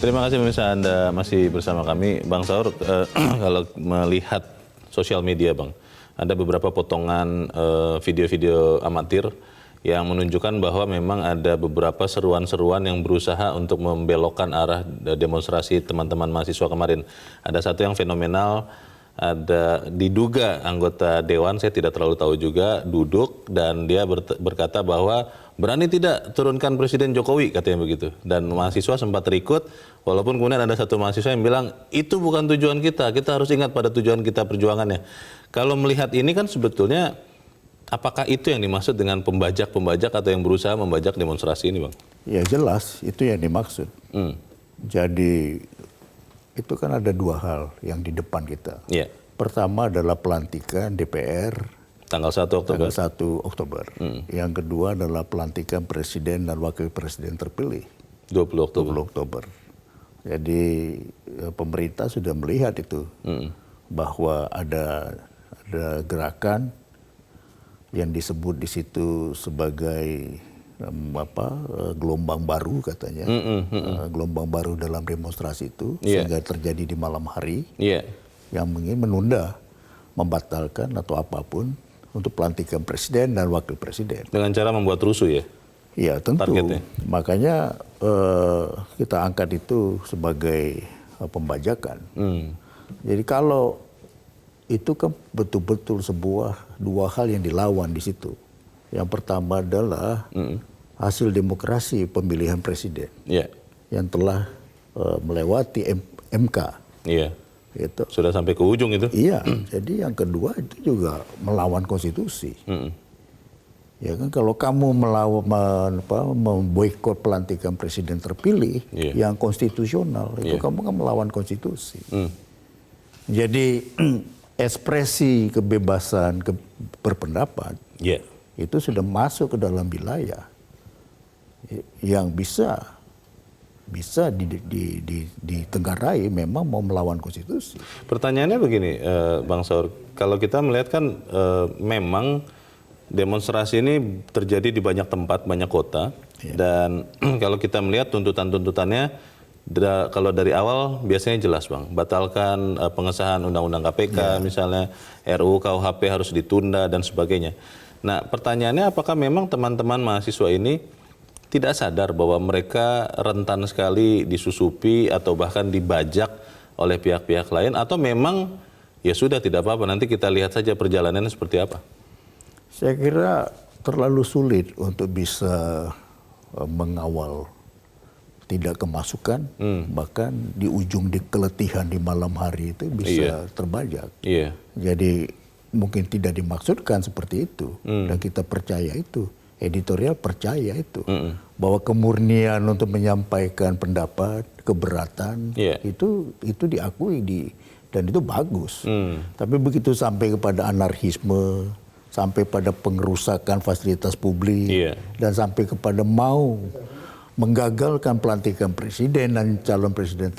Terima kasih pemirsa Anda masih bersama kami. Bang Saur, kalau melihat sosial media Bang, ada beberapa potongan video-video amatir yang menunjukkan bahwa memang ada beberapa seruan-seruan yang berusaha untuk membelokkan arah demonstrasi teman-teman mahasiswa kemarin. Ada satu yang fenomenal, ada diduga anggota dewan, saya tidak terlalu tahu juga, duduk dan dia berkata bahwa berani tidak turunkan Presiden Jokowi, katanya begitu. Dan mahasiswa sempat terikut, walaupun kemudian ada satu mahasiswa yang bilang, itu bukan tujuan kita harus ingat pada tujuan kita perjuangannya. Kalau melihat ini kan sebetulnya, apakah itu yang dimaksud dengan pembajak-pembajak atau yang berusaha membajak demonstrasi ini Bang? Ya jelas, itu yang dimaksud. Jadi, itu kan ada dua hal yang di depan kita. Yeah. Pertama adalah pelantikan DPR, Tanggal 1 Oktober. Tanggal 1 Oktober. Yang kedua adalah pelantikan Presiden dan Wakil Presiden terpilih. 20 Oktober. 20 Oktober. Jadi pemerintah sudah melihat itu. Bahwa ada gerakan yang disebut di situ sebagai gelombang baru katanya. Gelombang baru dalam demonstrasi itu. Sehingga terjadi di malam hari. Yang ingin menunda, membatalkan atau apapun untuk pelantikan presiden dan wakil presiden. Dengan cara membuat rusuh ya? Iya tentu. Targetnya. Makanya kita angkat itu sebagai pembajakan. Jadi kalau itu kan betul-betul dua hal yang dilawan di situ. Yang pertama adalah hasil demokrasi pemilihan presiden yang telah melewati MK. Iya. Itu. Sudah sampai ke ujung itu? Iya, jadi yang kedua itu juga melawan konstitusi. Ya kan kalau kamu memboikot pelantikan presiden terpilih yang konstitusional, itu kamu kan melawan konstitusi. Jadi ekspresi kebebasan berpendapat itu sudah masuk ke dalam wilayah yang bisa ditenggarai memang mau melawan konstitusi. Pertanyaannya begini, Bang Saur, kalau kita melihat kan memang demonstrasi ini terjadi di banyak tempat, banyak kota, dan kalau kita melihat tuntutan-tuntutannya, kalau dari awal biasanya jelas Bang, batalkan pengesahan Undang-Undang KPK, misalnya RUU KUHP harus ditunda dan sebagainya. Nah pertanyaannya apakah memang teman-teman mahasiswa ini tidak sadar bahwa mereka rentan sekali disusupi atau bahkan dibajak oleh pihak-pihak lain, atau memang ya sudah tidak apa-apa, nanti kita lihat saja perjalanannya seperti apa? Saya kira terlalu sulit untuk bisa mengawal tidak kemasukan, bahkan di ujung di keletihan di malam hari itu bisa terbajak. Jadi mungkin tidak dimaksudkan seperti itu, dan kita percaya itu. Editorial percaya itu bahwa kemurnian untuk menyampaikan pendapat, keberatan itu diakui dan itu bagus. Tapi begitu sampai kepada anarkisme, sampai pada pengerusakan fasilitas publik, dan sampai kepada mau menggagalkan pelantikan presiden dan calon presiden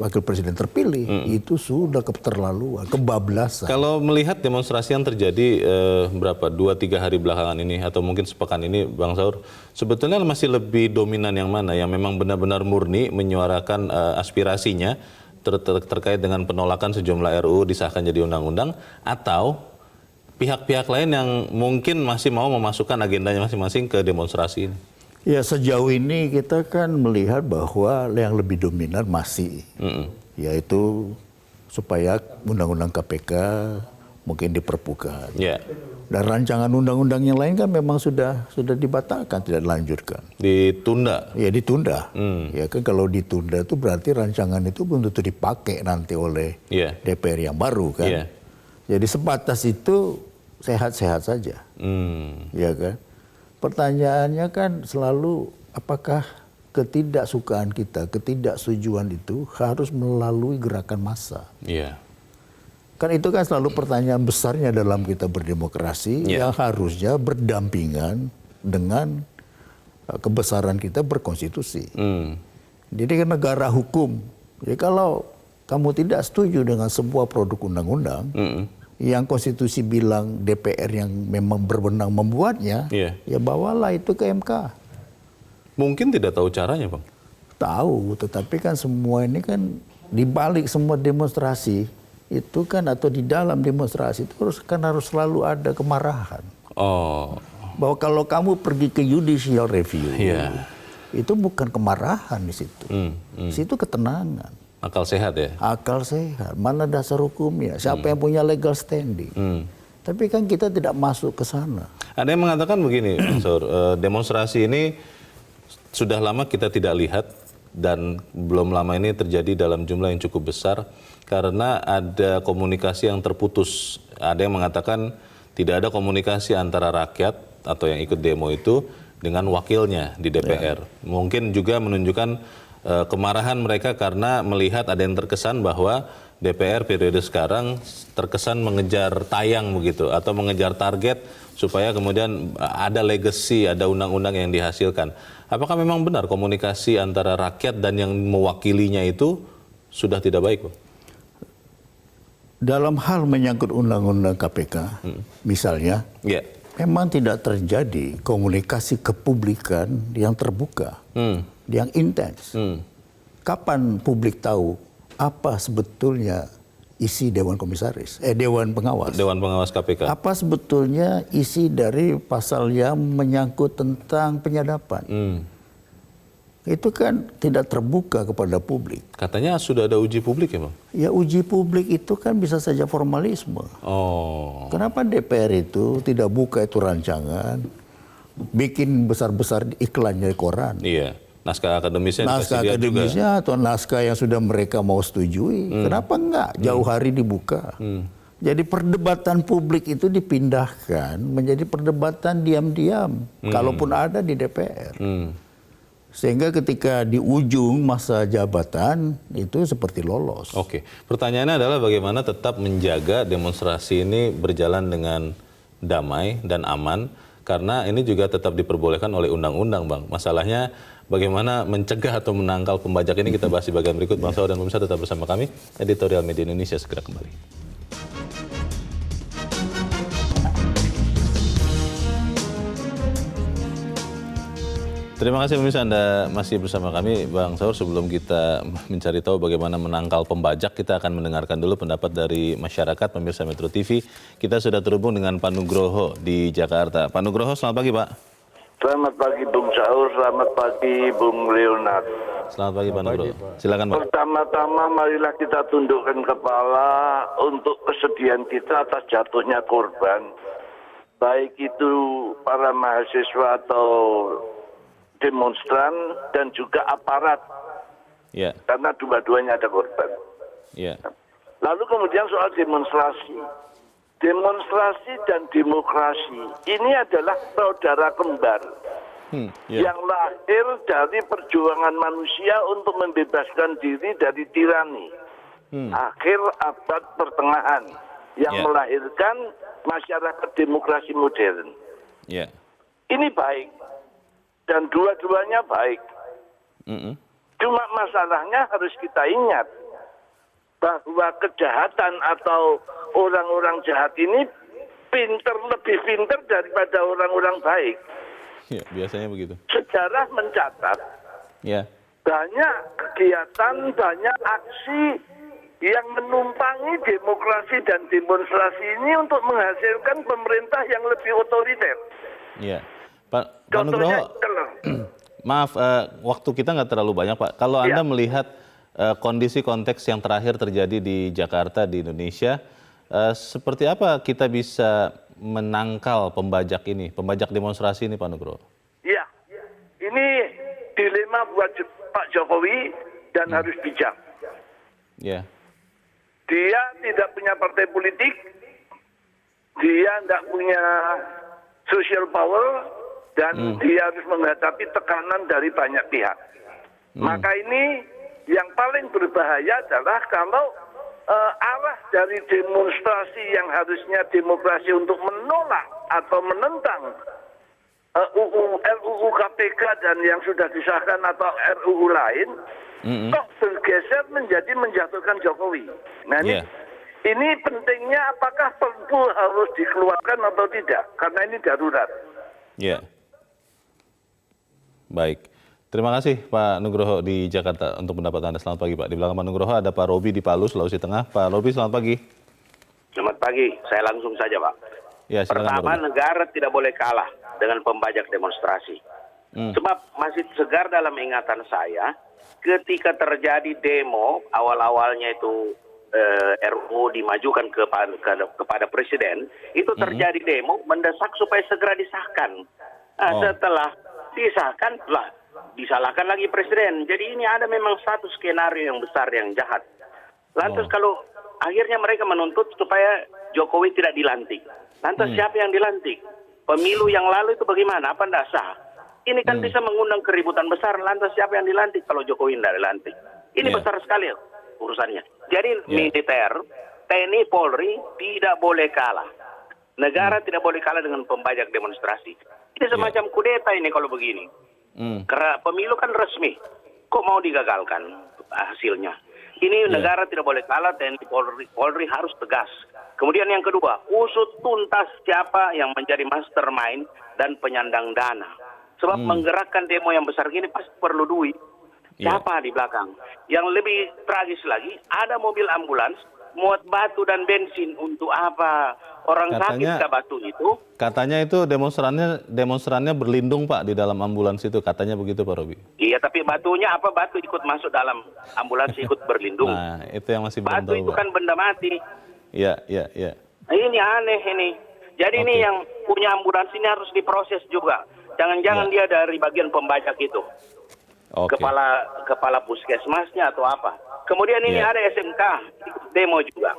wakil presiden terpilih, itu sudah keterlaluan, kebablasan. Kalau melihat demonstrasi yang terjadi berapa 2-3 hari belakangan ini atau mungkin sepekan ini Bang Saur, sebetulnya masih lebih dominan yang mana? Yang memang benar-benar murni menyuarakan aspirasinya terkait dengan penolakan sejumlah RUU disahkan jadi undang-undang, atau pihak-pihak lain yang mungkin masih mau memasukkan agendanya masing-masing ke demonstrasi ini? Ya sejauh ini kita kan melihat bahwa yang lebih dominan masih, yaitu supaya undang-undang KPK mungkin diperpukan. Dan rancangan undang-undang yang lain kan memang sudah dibatalkan, tidak dilanjutkan. Ditunda? Ya ditunda. Ya kan kalau ditunda itu berarti rancangan itu belum tentu dipakai nanti oleh DPR yang baru kan. Jadi sebatas itu sehat-sehat saja. Ya kan. Pertanyaannya kan selalu apakah ketidaksukaan kita, ketidaksetujuan itu harus melalui gerakan massa. Kan itu kan selalu pertanyaan besarnya dalam kita berdemokrasi yang harusnya berdampingan dengan kebesaran kita berkonstitusi. Jadi kan negara hukum. Jadi kalau kamu tidak setuju dengan sebuah produk undang-undang, yang konstitusi bilang DPR yang memang berwenang membuatnya, ya bawalah itu ke MK. Mungkin tidak tahu caranya Bang? Tahu, tetapi kan semua ini kan di balik semua demonstrasi itu kan atau di dalam demonstrasi itu harus selalu ada kemarahan. Oh, Bahwa kalau kamu pergi ke judicial review, iya. itu bukan kemarahan di situ. Di situ ketenangan, Akal sehat ya. akal sehat. Mana dasar hukumnya? Siapa yang punya legal standing? Tapi kan kita tidak masuk ke sana. Ada yang mengatakan begini, Bang Saur, demonstrasi ini sudah lama kita tidak lihat dan belum lama ini terjadi dalam jumlah yang cukup besar karena ada komunikasi yang terputus. Ada yang mengatakan tidak ada komunikasi antara rakyat atau yang ikut demo itu dengan wakilnya di DPR. Mungkin juga menunjukkan kemarahan mereka karena melihat ada yang terkesan bahwa DPR periode sekarang terkesan mengejar tayang begitu atau mengejar target supaya kemudian ada legacy, ada undang-undang yang dihasilkan. Apakah memang benar komunikasi antara rakyat dan yang mewakilinya itu sudah tidak baik, Bang? Dalam hal menyangkut undang-undang KPK, misalnya, memang tidak terjadi komunikasi kepublikan yang terbuka, yang intens. Kapan publik tahu apa sebetulnya isi Dewan Komisaris, Dewan Pengawas? Dewan Pengawas KPK. Apa sebetulnya isi dari pasal yang menyangkut tentang penyadapan? Itu kan tidak terbuka kepada publik. Katanya sudah ada uji publik ya, Bang? Ya uji publik itu kan bisa saja formalisme. Oh. Kenapa DPR itu tidak buka itu rancangan, bikin besar-besar iklannya di koran? Iya. Naskah akademisnya Naskah dikasih lihat akademisnya atau naskah yang sudah mereka mau setujui. Kenapa enggak jauh hari dibuka? Jadi perdebatan publik itu dipindahkan menjadi perdebatan diam-diam. Kalaupun ada di DPR. Sehingga ketika di ujung masa jabatan itu seperti lolos. Oke. Pertanyaannya adalah bagaimana tetap menjaga demonstrasi ini berjalan dengan damai dan aman. Karena ini juga tetap diperbolehkan oleh undang-undang, Bang. Masalahnya bagaimana mencegah atau menangkal pembajak ini kita bahas di bagian berikut. Bang Saur dan pemirsa tetap bersama kami. Editorial Media Indonesia segera kembali. Terima kasih pemirsa Anda masih bersama kami. Bang Saur, sebelum kita mencari tahu bagaimana menangkal pembajak, kita akan mendengarkan dulu pendapat dari masyarakat pemirsa Metro TV. Kita sudah terhubung dengan Pak Nugroho di Jakarta. Pak Nugroho, selamat pagi Pak. Selamat pagi Bung Saur, selamat pagi Bung Leonard. Selamat pagi Pak Nugroho. Silakan Pak. Pertama-tama marilah kita tundukkan kepala untuk kesedihan kita atas jatuhnya korban. Baik itu para mahasiswa atau demonstran dan juga aparat. Ya. Karena dua-duanya ada korban. Ya. Lalu kemudian soal demonstrasi. Demonstrasi dan demokrasi ini adalah saudara kembar yang lahir dari perjuangan manusia untuk membebaskan diri dari tirani. Akhir abad pertengahan yang melahirkan masyarakat demokrasi modern. Ya. Ini baik dan dua-duanya baik. Cuma masalahnya harus kita ingat bahwa kejahatan atau orang-orang jahat ini lebih pinter daripada orang-orang baik. Ya, biasanya begitu. Sejarah mencatat banyak kegiatan, banyak aksi yang menumpangi demokrasi dan demonstrasi ini untuk menghasilkan pemerintah yang lebih otoriter. Iya, Pak Nugroho, maaf, waktu kita nggak terlalu banyak Pak. Kalau Anda melihat kondisi konteks yang terakhir terjadi di Jakarta, di Indonesia, seperti apa kita bisa menangkal pembajak ini, pembajak demonstrasi ini Pak Nugroho? Iya, ini dilema buat Pak Jokowi dan harus bijak. Ya. Dia tidak punya partai politik, dia tidak punya social power, dan dia harus menghadapi tekanan dari banyak pihak. Maka ini yang paling berbahaya adalah kalau arah dari demonstrasi yang harusnya demokrasi untuk menolak atau menentang RUU KPK dan yang sudah disahkan atau RUU lain, kok bergeser menjadi menjatuhkan Jokowi. Nah ini pentingnya apakah Perpu harus dikeluarkan atau tidak, karena ini darurat. Ya, baik. Terima kasih Pak Nugroho di Jakarta untuk pendapat Anda. Selamat pagi Pak. Di belakang Pak Nugroho ada Pak Robi di Palu, Sulawesi Tengah. Pak Robi, selamat pagi. Selamat pagi, saya langsung saja Pak. Ya, silakan, Pertama, Pak Robi. negara tidak boleh kalah dengan pembajak demonstrasi. Sebab masih segar dalam ingatan saya, ketika terjadi demo, awal-awalnya itu RUU dimajukan kepada Presiden, itu terjadi demo mendesak supaya segera disahkan. Setelah disahkan, disalahkan lagi Presiden. Jadi ini ada memang satu skenario yang besar yang jahat. Lantas kalau akhirnya mereka menuntut supaya Jokowi tidak dilantik. Lantas siapa yang dilantik? Pemilu yang lalu itu bagaimana? Apa tidak sah? Ini kan bisa mengundang keributan besar. Lantas siapa yang dilantik kalau Jokowi tidak dilantik? Ini besar sekali urusannya. Jadi militer, TNI, Polri tidak boleh kalah. Negara tidak boleh kalah dengan pembajak demonstrasi. Ini semacam kudeta ini kalau begini. Karena pemilu kan resmi. Kok mau digagalkan hasilnya? Ini negara tidak boleh kalah, TNI Polri harus tegas. Kemudian yang kedua, usut tuntas siapa yang menjadi mastermind dan penyandang dana. Sebab menggerakkan demo yang besar gini pasti perlu duit. Siapa di belakang? Yang lebih tragis lagi, ada mobil ambulans muat batu dan bensin untuk apa? Orang sakit ke batu itu. Katanya itu demonstrannya berlindung Pak di dalam ambulans itu, katanya begitu Pak Robi. Iya, tapi batunya apa? Batu ikut masuk dalam ambulans ikut berlindung. Nah, itu yang masih belum Batu tahu, itu Pak. kan benda mati. Iya. Nah, ini aneh ini. Jadi ini yang punya ambulans ini harus diproses juga. Jangan-jangan dia dari bagian pembajak itu. Kepala puskesmasnya atau apa. Kemudian ini ada SMK demo juga.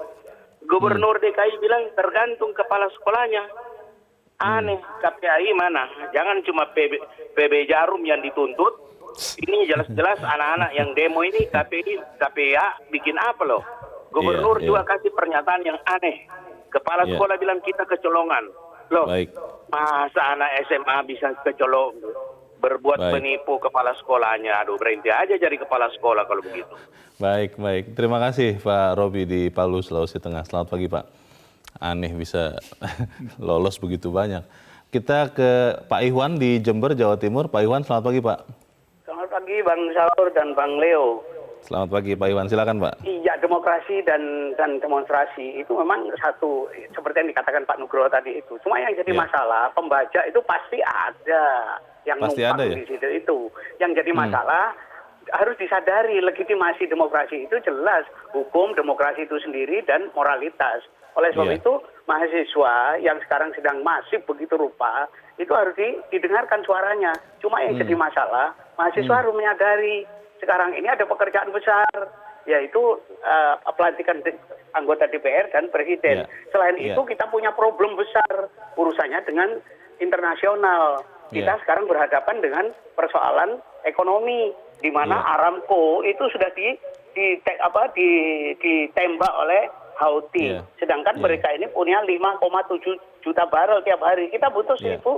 Gubernur DKI bilang tergantung kepala sekolahnya. Aneh, KPAI mana? Jangan cuma PB Jarum yang dituntut. Ini jelas-jelas anak-anak yang demo ini KPA bikin apa loh? Gubernur juga kasih pernyataan yang aneh. Kepala sekolah bilang kita kecolongan. Loh, masa anak SMA bisa kecolong? Berbuat penipu kepala sekolahnya. Aduh, berhenti aja jadi kepala sekolah kalau begitu. Baik. Terima kasih Pak Robi di Palu, Sulawesi Tengah. Selamat pagi Pak. Aneh bisa lolos begitu banyak. Kita ke Pak Iwan di Jember, Jawa Timur. Pak Iwan, selamat pagi Pak. Selamat pagi Bang Saur dan Bang Leo. Selamat pagi Pak Iwan, silakan Pak. Iya, demokrasi dan demonstrasi itu memang satu, seperti yang dikatakan Pak Nugroho tadi itu. Cuma yang jadi masalah, pembajak itu pasti ada. Yang pasti numpang ada ya? di situ itu. Yang jadi masalah, harus disadari legitimasi demokrasi itu jelas. Hukum, demokrasi itu sendiri, dan moralitas. Oleh sebab itu, mahasiswa yang sekarang sedang masif begitu rupa, itu harus didengarkan suaranya. Cuma yang jadi masalah, mahasiswa harus menyadari, sekarang ini ada pekerjaan besar, yaitu pelantikan anggota DPR dan Presiden. Selain itu kita punya problem besar urusannya dengan internasional. Kita sekarang berhadapan dengan persoalan ekonomi, di mana Aramco itu sudah ditembak oleh Houthi. Sedangkan mereka ini punya 5,7 juta barel tiap hari. Kita butuh 1,6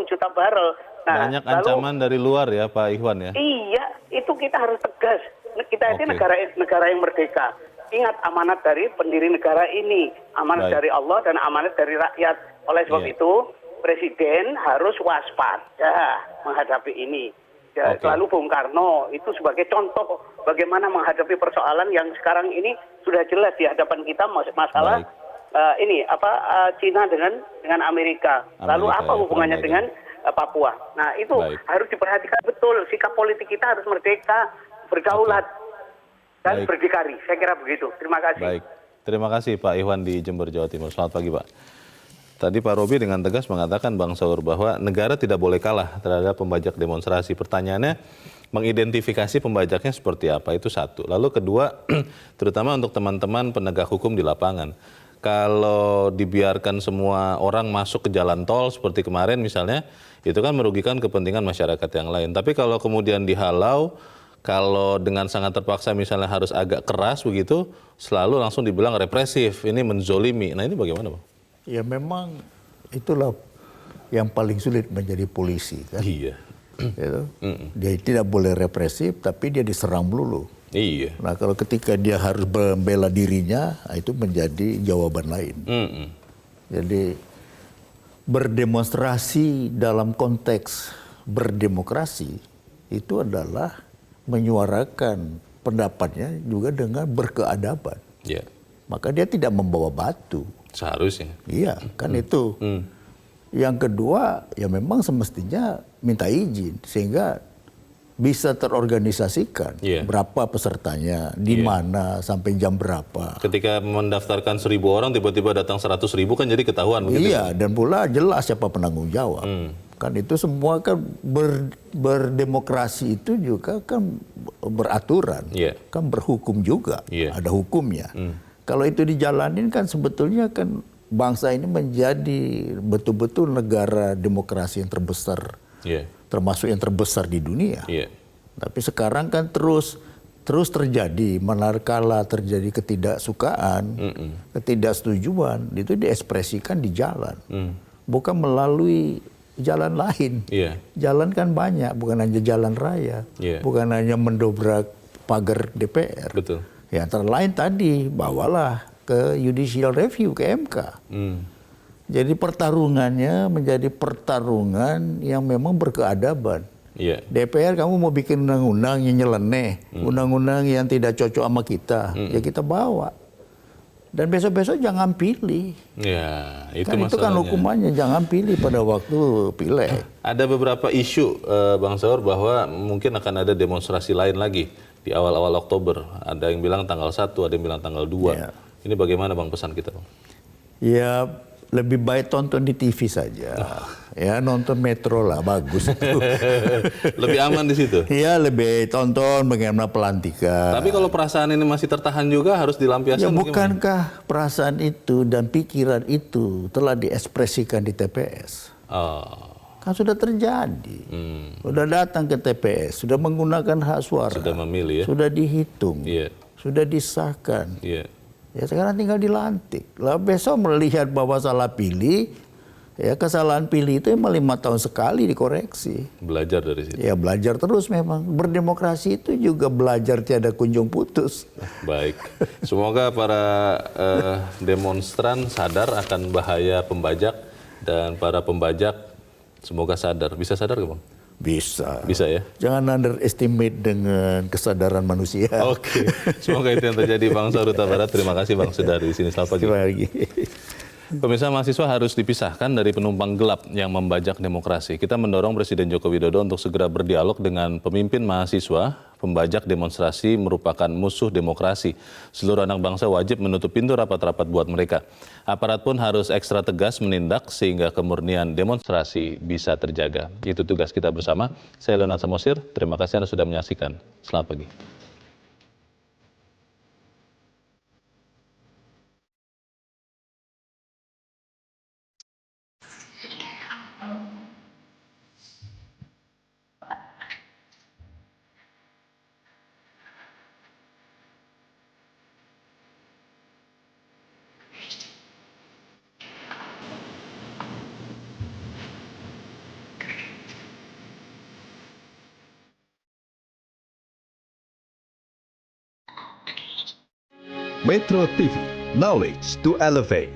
juta barel. Nah, banyak ancaman dari luar ya Pak Iwan ya? Iya, itu kita harus tegas. Kita ini negara yang merdeka. Ingat amanat dari pendiri negara ini, amanat dari Allah dan amanat dari rakyat. Oleh sebab itu, Presiden harus waspada menghadapi ini. Lalu Bung Karno itu sebagai contoh bagaimana menghadapi persoalan yang sekarang ini sudah jelas di hadapan kita, masalah Cina dengan Amerika. Lalu apa hubungannya dengan Papua? Nah, itu harus diperhatikan betul. Sikap politik kita harus merdeka, berdaulat, dan berdikari. Saya kira begitu. Terima kasih. Baik, terima kasih Pak Iwan di Jember, Jawa Timur. Selamat pagi Pak. Tadi Pak Robi dengan tegas mengatakan Bang Saur bahwa negara tidak boleh kalah terhadap pembajak demonstrasi. Pertanyaannya, mengidentifikasi pembajaknya seperti apa, itu satu. Lalu kedua, terutama untuk teman-teman penegak hukum di lapangan. Kalau dibiarkan semua orang masuk ke jalan tol seperti kemarin misalnya, itu kan merugikan kepentingan masyarakat yang lain. Tapi kalau kemudian dihalau, kalau dengan sangat terpaksa misalnya harus agak keras begitu, selalu langsung dibilang represif, ini menzolimi. Nah ini bagaimana Bang? Ya memang itulah yang paling sulit menjadi polisi kan. Iya. Gitu. Dia tidak boleh represif, tapi dia diserang dulu. Iya. Nah kalau ketika dia harus membela dirinya, itu menjadi jawaban lain. Jadi berdemonstrasi dalam konteks berdemokrasi itu adalah menyuarakan pendapatnya juga dengan berkeadaban. Ya, Maka dia tidak membawa batu. seharusnya. Iya, kan itu. Yang kedua, ya memang semestinya minta izin sehingga bisa terorganisasikan Iya. berapa pesertanya, di mana, sampai jam berapa. Ketika mendaftarkan 1.000 orang, tiba-tiba datang 100.000 kan jadi ketahuan. Begitu, Iya, dan pula jelas siapa penanggung jawab. Kan itu semua kan berdemokrasi itu juga kan beraturan, Iya. kan berhukum juga, Iya. ada hukumnya. Kalau itu dijalanin kan sebetulnya kan bangsa ini menjadi betul-betul negara demokrasi yang terbesar, Iya. termasuk yang terbesar di dunia. Iya. Tapi sekarang kan terus terjadi, manakala terjadi ketidaksukaan, ketidaksetujuan, itu diekspresikan di jalan, bukan melalui jalan lain. Iya. Jalan kan banyak, bukan hanya jalan raya, Iya. bukan hanya mendobrak pagar DPR. Betul. Ya, antara lain tadi bawalah ke judicial review, ke MK. Jadi pertarungannya menjadi pertarungan yang memang berkeadaban. Iya. DPR kamu mau bikin undang-undang yang nyeleneh, undang-undang yang tidak cocok sama kita, ya kita bawa. Dan besok-besok jangan pilih. Ya, itu Kan itu kan masalahnya. hukumannya, jangan pilih pada waktu pileg. Ada beberapa isu, Bang Saur, bahwa mungkin akan ada demonstrasi lain lagi di awal-awal Oktober. Ada yang bilang tanggal 1, ada yang bilang tanggal 2. Ya. Ini bagaimana Bang pesan kita, Bang? Ya lebih baik tonton di TV saja. Ya nonton Metro lah, bagus itu. Lebih aman di situ. Ya lebih tonton bagaimana pelantikan. Tapi kalau perasaan ini masih tertahan juga harus dilampiaskan. Ya bagaimana? bukankah perasaan itu dan pikiran itu telah diekspresikan di TPS? Oh, Kan sudah terjadi. Sudah datang ke TPS, sudah menggunakan hak suara. sudah memilih ya. Sudah dihitung. Iya. Sudah disahkan. Iya. Ya sekarang tinggal dilantik. Lah besok melihat bahwa salah pilih, ya kesalahan pilih itu emang 5 tahun sekali dikoreksi. Belajar dari situ. Ya belajar terus memang. Berdemokrasi itu juga belajar tiada kunjung putus. Baik. Semoga para demonstran sadar akan bahaya pembajak dan para pembajak semoga sadar. Bisa sadar nggak, Bang? Bisa. Bisa ya? Jangan underestimate dengan kesadaran manusia. Oke. Semoga itu yang terjadi, Bang Saur Huta Barat. Terima kasih, Bang, sudah di sini. Selamat pagi. Terima kasih. Pemirsa, mahasiswa harus dipisahkan dari penumpang gelap yang membajak demokrasi. Kita mendorong Presiden Joko Widodo untuk segera berdialog dengan pemimpin mahasiswa. Pembajak demonstrasi merupakan musuh demokrasi. Seluruh anak bangsa wajib menutup pintu rapat-rapat buat mereka. Aparat pun harus ekstra tegas menindak sehingga kemurnian demonstrasi bisa terjaga. Itu tugas kita bersama. Saya Leonard Samosir. Terima kasih Anda sudah menyaksikan. Selamat pagi. Metro TV, knowledge to elevate.